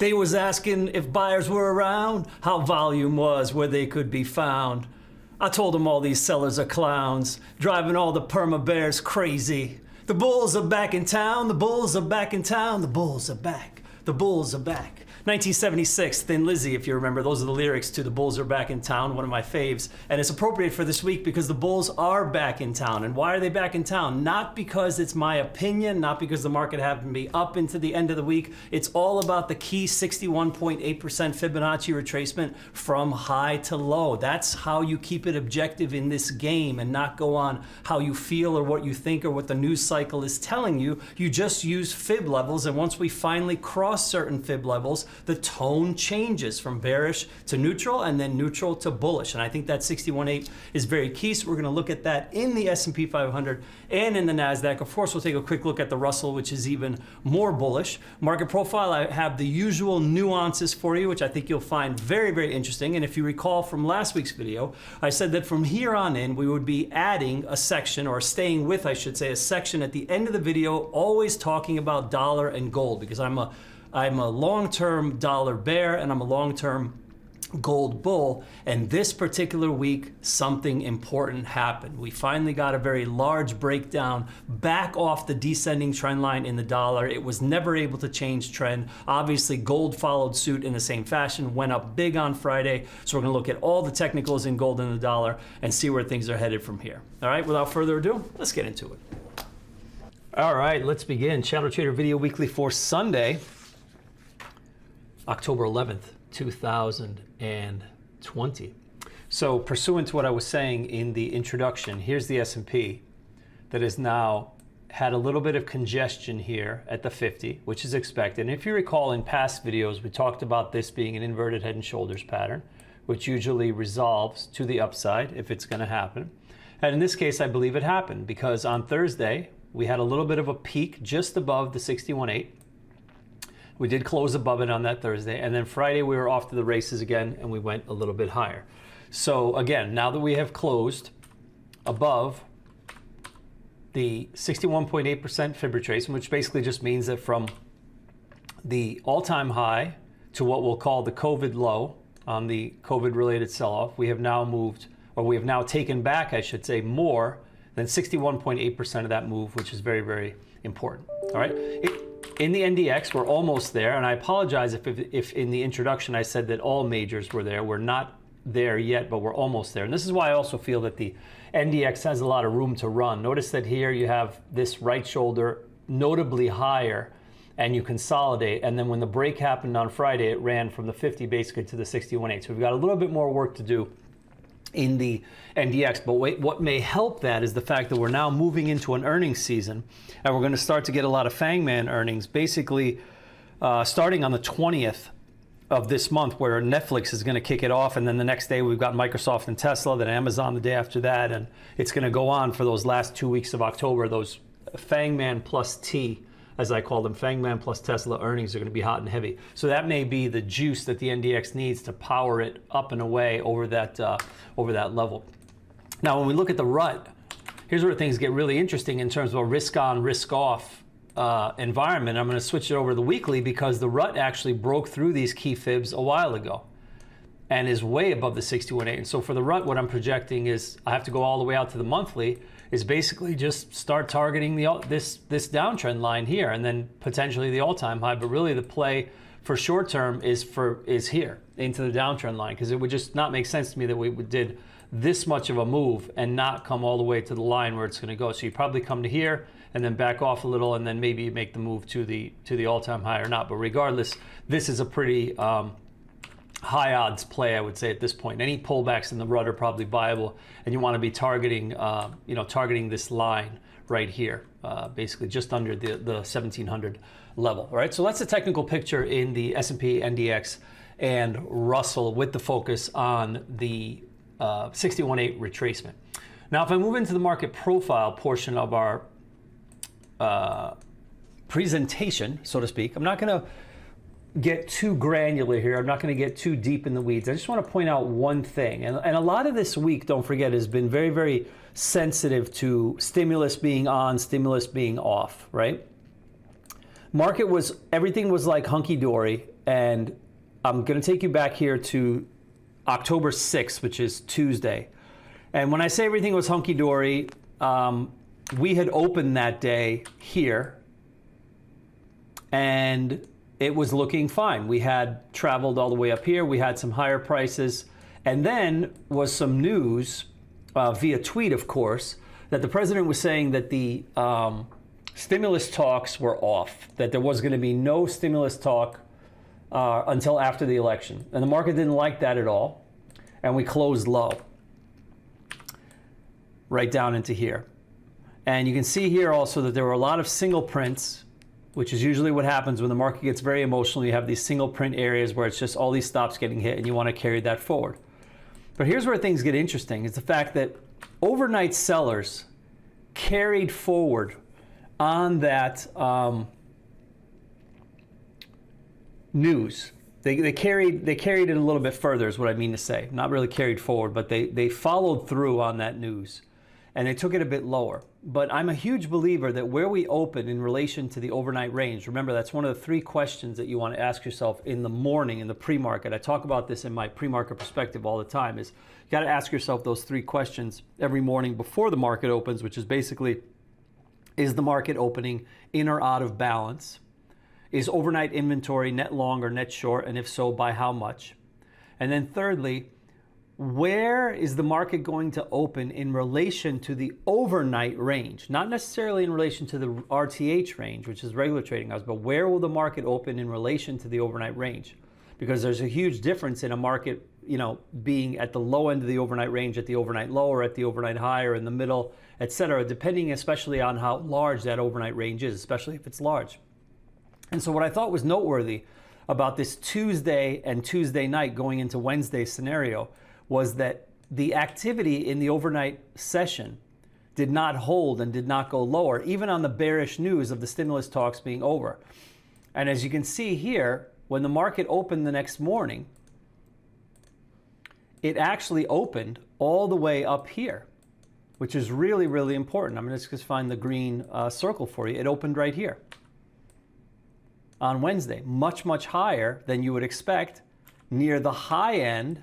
They was asking if buyers were around, how volume was, where they could be found. I told them all these sellers are clowns, driving all the perma bears crazy. The bulls are back in town, the bulls are back in town, the bulls are back, the bulls are back. 1976, Thin Lizzy, if you remember, those are the lyrics to The Bulls Are Back in Town, one of my faves. And it's appropriate for this week because the Bulls are back in town. And why are they back in town? Not because it's my opinion, not because the market happened to be up into the end of the week. It's all about the key 61.8% Fibonacci retracement from high to low. That's how you keep it objective in this game and not go on how you feel or what you think or what the news cycle is telling you. You just use fib levels, and once we finally cross certain fib levels, the tone changes from bearish to neutral and then neutral to bullish. And I think that 61.8 is very key. So we're going to look at that in the S&P 500 and in the NASDAQ. Of course, we'll take a quick look at the Russell, which is even more bullish. Market profile, I have the usual nuances for you, which I think you'll find very, very interesting. And if you recall from last week's video, I said that from here on in, we would be adding a section, or staying with, I should say, a section at the end of the video, always talking about dollar and gold, because I'm a long-term dollar bear and I'm a long-term gold bull. And this particular week, something important happened. We finally got a very large breakdown back off the descending trend line in the dollar. It was never able to change trend. Obviously, gold followed suit in the same fashion, went up big on Friday. So we're gonna look at all the technicals in gold and the dollar and see where things are headed from here. All right, without further ado, let's get into it. All right, let's begin. ShadowTrader Video Weekly for Sunday, October 11th, 2020. So pursuant to what I was saying in the introduction, here's the S&P that has now had a little bit of congestion here at the 50, which is expected. And if you recall in past videos, we talked about this being an inverted head and shoulders pattern, which usually resolves to the upside if it's going to happen. And in this case, I believe it happened because on Thursday, we had a little bit of a peak just above the 61.8. We did close above it on that Thursday, and then Friday we were off to the races again and we went a little bit higher. So again, now that we have closed above the 61.8% fib retracement, which basically just means that from the all-time high to what we'll call the COVID low on the COVID-related sell-off, we have now moved, or we have now taken back, I should say, more than 61.8% of that move, which is very, very important. All right. In the NDX, we're almost there, and I apologize if in the introduction I said that all majors were there. We're not there yet, but we're almost there. And this is why I also feel that the NDX has a lot of room to run. Notice that here you have this right shoulder notably higher, and you consolidate. And then when the break happened on Friday, it ran from the 50 basically to the 61.8. So we've got a little bit more work to do in the NDX, but what may help that is the fact that we're now moving into an earnings season, and we're going to start to get a lot of Fangman earnings, basically starting on the 20th of this month, where Netflix is going to kick it off, and then the next day we've got Microsoft and Tesla, then Amazon the day after that, and it's going to go on for those last 2 weeks of October. Those Fangman plus T, as I call them, Fangman plus Tesla earnings are going to be hot and heavy. So that may be the juice that the NDX needs to power it up and away over that level. Now, when we look at the rut, here's where things get really interesting in terms of a risk-on, risk-off environment. I'm going to switch it over to the weekly because the rut actually broke through these key fibs a while ago and is way above the 61.8. And so for the rut, what I'm projecting is I have to go all the way out to the monthly, is basically just start targeting this downtrend line here and then potentially the all-time high. But really the play for short term is here into the downtrend line, because it would just not make sense to me that we did this much of a move and not come all the way to the line where it's going to go. So you probably come to here and then back off a little, and then maybe you make the move to the all-time high or not. But regardless, this is a pretty high odds play, I would say, at this point. Any pullbacks in the rut are probably viable, and you want to be targeting, targeting this line right here, basically just under the 1700 level. All right, so that's the technical picture in the S&P, NDX, and Russell, with the focus on the 61.8 retracement. Now, if I move into the market profile portion of our presentation, so to speak, I'm not going to get too granular here. I'm not going to get too deep in the weeds. I just want to point out one thing. And a lot of this week, don't forget, has been very, very sensitive to stimulus being on, stimulus being off, right? Market was, everything was like hunky-dory and I'm going to take you back here to October 6th, which is Tuesday. And when I say everything was hunky-dory, we had opened that day here, and it was looking fine. We had traveled all the way up here. We had some higher prices. And then was some news, via tweet, of course, that the president was saying that the stimulus talks were off, that there was going to be no stimulus talk until after the election. And the market didn't like that at all. And we closed low, right down into here. And you can see here also that there were a lot of single prints, which is usually what happens when the market gets very emotional. You have these single print areas where it's just all these stops getting hit, and you want to carry that forward. But here's where things get interesting, is the fact that overnight sellers carried forward on that news. They carried it a little bit further, is what I mean to say. Not really carried forward, but they followed through on that news, and they took it a bit lower. But I'm a huge believer that where we open in relation to the overnight range, remember that's one of the three questions that you want to ask yourself in the morning, in the pre-market. I talk about this in my pre-market perspective all the time, is you got to ask yourself those three questions every morning before the market opens, which is basically, is the market opening in or out of balance? Is overnight inventory net long or net short? And if so, by how much? And then thirdly, where is the market going to open in relation to the overnight range? Not necessarily in relation to the RTH range, which is regular trading hours, but where will the market open in relation to the overnight range? Because there's a huge difference in a market, being at the low end of the overnight range, at the overnight low, or at the overnight high, or in the middle, etc., depending especially on how large that overnight range is, especially if it's large. And so what I thought was noteworthy about this Tuesday and Tuesday night going into Wednesday scenario was that the activity in the overnight session did not hold and did not go lower, even on the bearish news of the stimulus talks being over. And as you can see here, when the market opened the next morning, it actually opened all the way up here, which is really, really important. I'm going to just find the green circle for you. It opened right here on Wednesday, much, much higher than you would expect, near the high end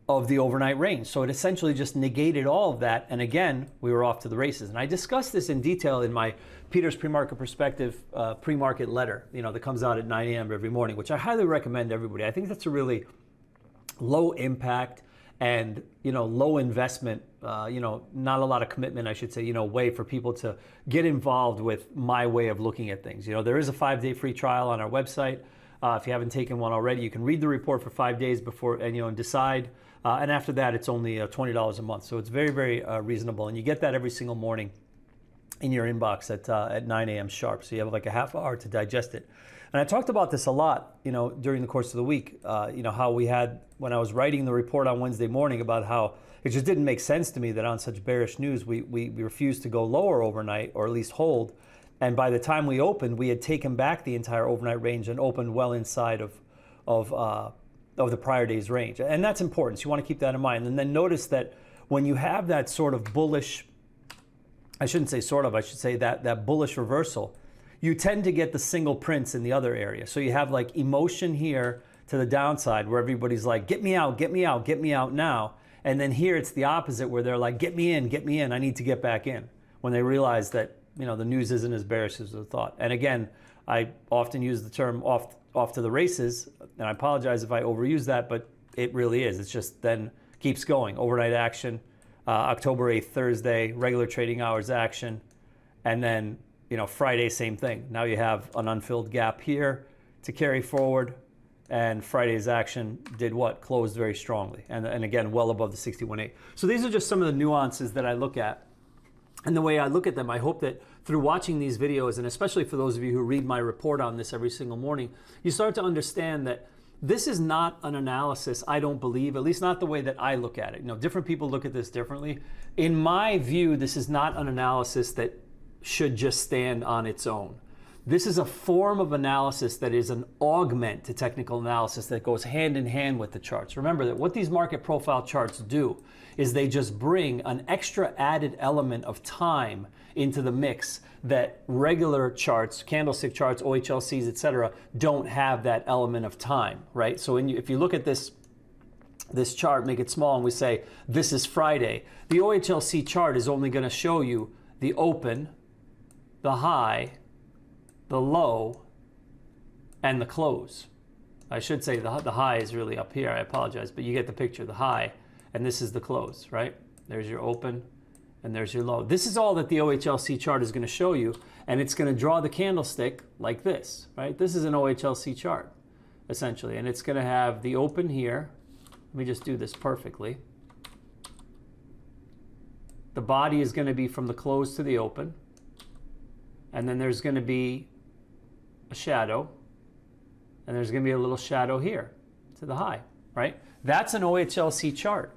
of the overnight range. So it essentially just negated all of that. And again, we were off to the races. And I discussed this in detail in my Peter's Pre-Market Perspective pre-market letter, that comes out at 9 a.m. every morning, which I highly recommend to everybody. I think that's a really low impact and, low investment, not a lot of commitment, I should say, way for people to get involved with my way of looking at things. There is a 5-day free trial on our website. If you haven't taken one already, you can read the report for 5 days before, and decide. And after that, it's only $20 a month. So it's very, very reasonable. And you get that every single morning in your inbox at 9 a.m. sharp. So you have like a half hour to digest it. And I talked about this a lot, during the course of the week, how we had, when I was writing the report on Wednesday morning, about how it just didn't make sense to me that on such bearish news, we refused to go lower overnight, or at least hold. And by the time we opened, we had taken back the entire overnight range and opened well inside of the prior day's range. And that's important. So you want to keep that in mind. And then notice that when you have that sort of bullish, I shouldn't say sort of, I should say that bullish reversal, you tend to get the single prints in the other area. So you have like emotion here to the downside, where everybody's like, get me out, get me out, get me out now. And then here it's the opposite, where they're like, get me in, I need to get back in, when they realize that the news isn't as bearish as they thought. And again, I often use the term off to the races, and I apologize if I overuse that, but it really is. It's just then keeps going. Overnight action, October 8th, Thursday, regular trading hours action, and then Friday, same thing. Now you have an unfilled gap here to carry forward, and Friday's action did what? Closed very strongly, and again, well above the 61.8. So these are just some of the nuances that I look at. And the way I look at them, I hope that through watching these videos, and especially for those of you who read my report on this every single morning, you start to understand that this is not an analysis, I don't believe, at least not the way that I look at it. Different people look at this differently. In my view, this is not an analysis that should just stand on its own. This is a form of analysis that is an augment to technical analysis that goes hand in hand with the charts. Remember that what these market profile charts do is they just bring an extra added element of time into the mix that regular charts, candlestick charts, OHLCs, etc., don't have that element of time, right? So if you look at this chart, make it small, and we say this is Friday, the OHLC chart is only going to show you the open, the high, the low, and the close. I should say the high is really up here. I apologize, but you get the picture. The high, and this is the close, right? There's your open, and there's your low. This is all that the OHLC chart is going to show you, and it's going to draw the candlestick like this, right? This is an OHLC chart, essentially, and it's going to have the open here. Let me just do this perfectly. The body is going to be from the close to the open, and then there's going to be a shadow, and there's going to be a little shadow here to the high, right? That's an OHLC chart.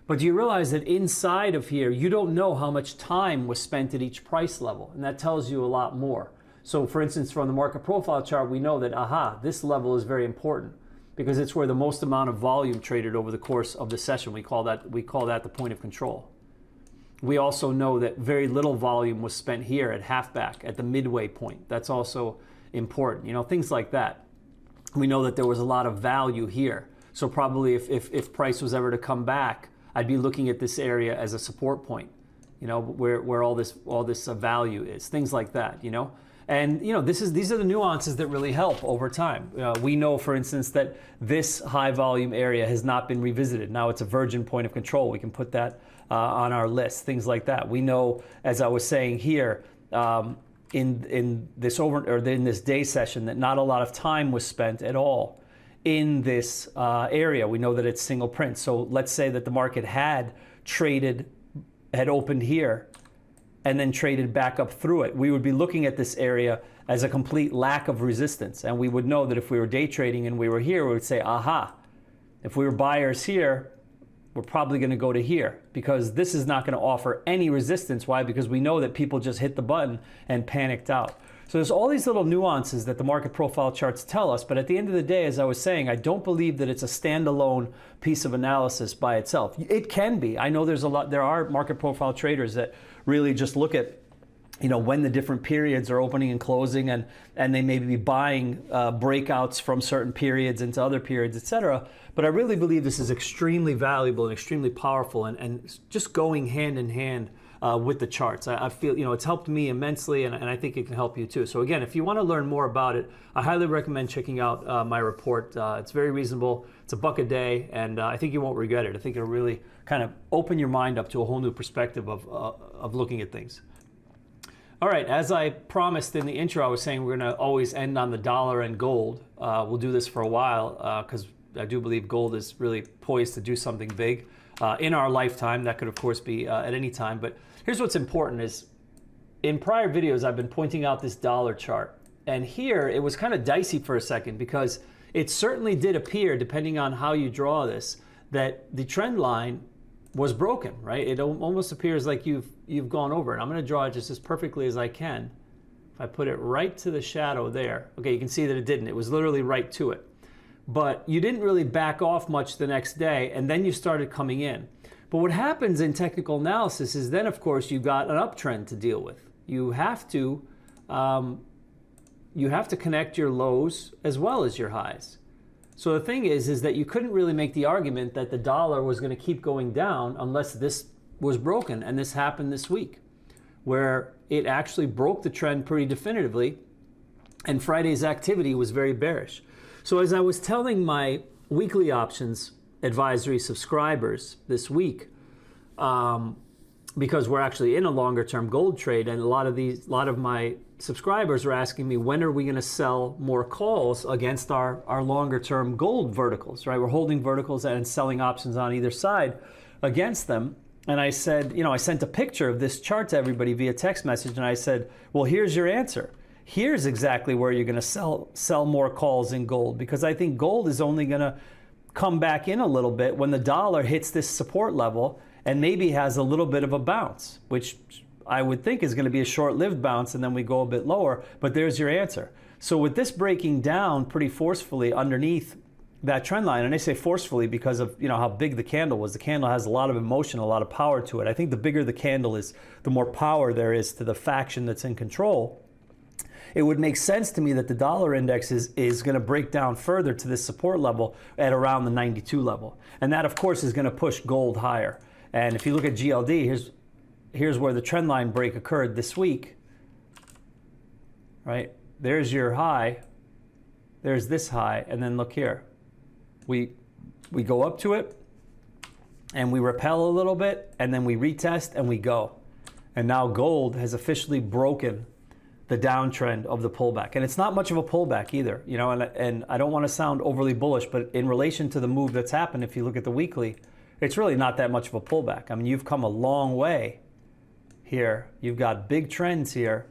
But do you realize that inside of here, you don't know how much time was spent at each price level, and that tells you a lot more. So for instance, from the market profile chart, we know that, this level is very important because it's where the most amount of volume traded over the course of the session. We call that the point of control. We also know that very little volume was spent here at halfback, at the midway point. That's also important, things like that. We know that there was a lot of value here. So probably if price was ever to come back, I'd be looking at this area as a support point, where all this value is, things like that, And these are the nuances that really help over time. We know, for instance, that this high volume area has not been revisited. Now it's a virgin point of control. We can put that on our list, things like that. We know, as I was saying here, in this day session, that not a lot of time was spent at all in this area. We know that it's single print. So let's say that the market had opened here and then traded back up through it. We would be looking at this area as a complete lack of resistance. And we would know that if we were day trading and we were here, we would say, if we were buyers here, we're probably going to go to here because this is not going to offer any resistance. Why? Because we know that people just hit the button and panicked out. So there's all these little nuances that the market profile charts tell us, but at the end of the day, as I was saying, I don't believe that it's a standalone piece of analysis by itself. It can be. I know there are market profile traders that really just look at when the different periods are opening and closing, and they may be buying breakouts from certain periods into other periods, etc. But I really believe this is extremely valuable and extremely powerful, and just going hand in hand with the charts. I feel it's helped me immensely, and I think it can help you too. So again, if you want to learn more about it, I highly recommend checking out my report. It's very reasonable. It's $1 a day, and I think you won't regret it. I think it'll really kind of open your mind up to a whole new perspective of looking at things. All right, as I promised in the intro, I was saying we're going to always end on the dollar and gold. We'll do this for a while because I do believe gold is really poised to do something big in our lifetime. That could, of course, be at any time. But here's what's important is in prior videos, I've been pointing out this dollar chart. And here, it was kind of dicey for a second because it certainly did appear, depending on how you draw this, that the trend line was broken, right? It almost appears like you've gone over it. I'm going to draw it just as perfectly as I can. If I put it right to the shadow there, okay, you can see that it didn't. It was literally right to it. But you didn't really back off much the next day, and then you started coming in. But what happens in technical analysis is then, of course, you've got an uptrend to deal with. You have to connect your lows as well as your highs. So the thing is that you couldn't really make the argument that the dollar was going to keep going down unless this was broken, and this happened this week, where it actually broke the trend pretty definitively, and Friday's activity was very bearish. So as I was telling my weekly options advisory subscribers this week, because we're actually in a longer term gold trade, and a lot of my subscribers are asking me, when are we going to sell more calls against our longer term gold verticals, right? We're holding verticals and selling options on either side against them. And I said, I sent a picture of this chart to everybody via text message, and I said, well, here's your answer. Here's exactly where you're going to sell more calls in gold, because I think gold is only going to come back in a little bit when the dollar hits this support level and maybe has a little bit of a bounce, which I would think is going to be a short-lived bounce, and then we go a bit lower. But there's your answer. So with this breaking down pretty forcefully underneath that trend line, and I say forcefully because of how big the candle was. The candle has a lot of emotion, a lot of power to it. I think the bigger the candle is, the more power there is to the faction that's in control. It would make sense to me that the dollar index is going to break down further to this support level at around the 92 level. And that, of course, is going to push gold higher. And if you look at GLD, here's where the trend line break occurred this week. Right? There's your high. There's this high. And then look here. We go up to it, and we repel a little bit, and then we retest, and we go. And now gold has officially broken the downtrend of the pullback. And it's not much of a pullback either, and I don't want to sound overly bullish, but in relation to the move that's happened, if you look at the weekly, it's really not that much of a pullback. I mean, you've come a long way here. You've got big trends here,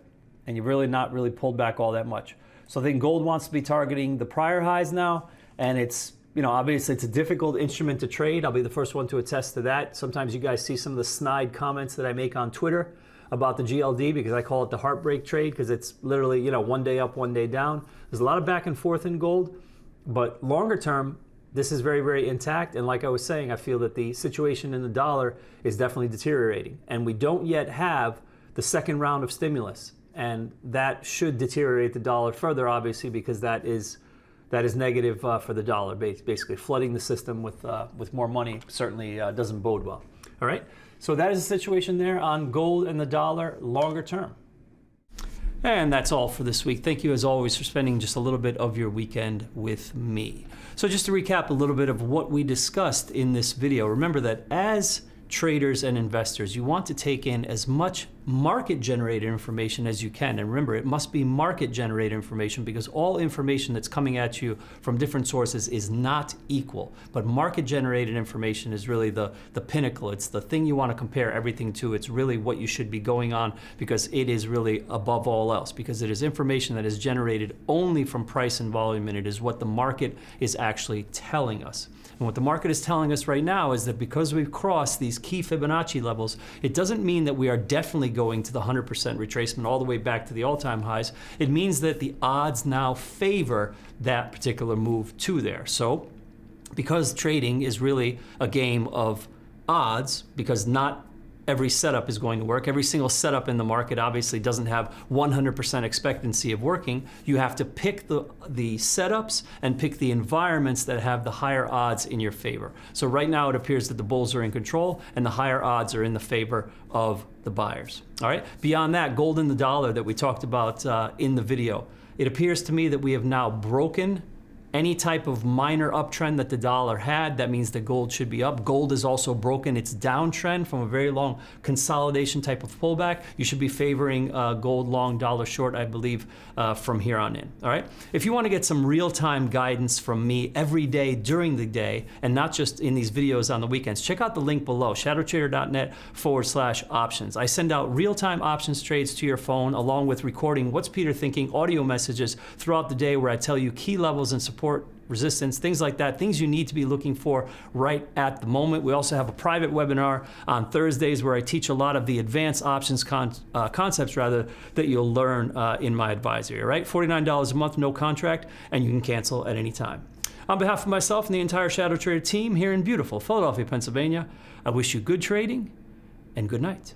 and you've really not really pulled back all that much. So I think gold wants to be targeting the prior highs now, and it's, obviously it's a difficult instrument to trade. I'll be the first one to attest to that. Sometimes you guys see some of the snide comments that I make on Twitter about the GLD, because I call it the heartbreak trade, because it's literally, one day up, one day down. There's a lot of back and forth in gold, but longer term, this is very, very intact. And like I was saying, I feel that the situation in the dollar is definitely deteriorating. And we don't yet have the second round of stimulus. And that should deteriorate the dollar further, obviously, because that is negative for the dollar. Basically, flooding the system with more money certainly doesn't bode well. All right? So that is the situation there on gold and the dollar longer term. And that's all for this week. Thank you, as always, for spending just a little bit of your weekend with me. So just to recap a little bit of what we discussed in this video, remember that as traders and investors, you want to take in as much market-generated information as you can. And remember, it must be market-generated information, because all information that's coming at you from different sources is not equal. But market-generated information is really the pinnacle. It's the thing you want to compare everything to. It's really what you should be going on, because it is really above all else, because it is information that is generated only from price and volume, and it is what the market is actually telling us. And what the market is telling us right now is that because we've crossed these key Fibonacci levels, it doesn't mean that we are definitely going to the 100% retracement all the way back to the all-time highs. It means that the odds now favor that particular move to there. So because trading is really a game of odds, because not every setup is going to work. Every single setup in the market obviously doesn't have 100% expectancy of working. You have to pick the setups and pick the environments that have the higher odds in your favor. So right now it appears that the bulls are in control and the higher odds are in the favor of the buyers. All right. Beyond that, gold and the dollar that we talked about in the video, it appears to me that we have now broken any type of minor uptrend that the dollar had. That means that gold should be up. Gold is also broken its downtrend from a very long consolidation type of pullback. You should be favoring gold long, dollar short, I believe, from here on in. All right. If you want to get some real-time guidance from me every day during the day, and not just in these videos on the weekends, check out the link below, shadowtrader.net/options. I send out real-time options trades to your phone, along with recording What's Peter Thinking audio messages throughout the day, where I tell you key levels and support, resistance, things like that, things you need to be looking for right at the moment. We also have a private webinar on Thursdays where I teach a lot of the advanced options concepts that you'll learn in my advisory. All right, $49 a month, no contract, and you can cancel at any time. On behalf of myself and the entire ShadowTrader team here in beautiful Philadelphia, Pennsylvania, I wish you good trading and good night.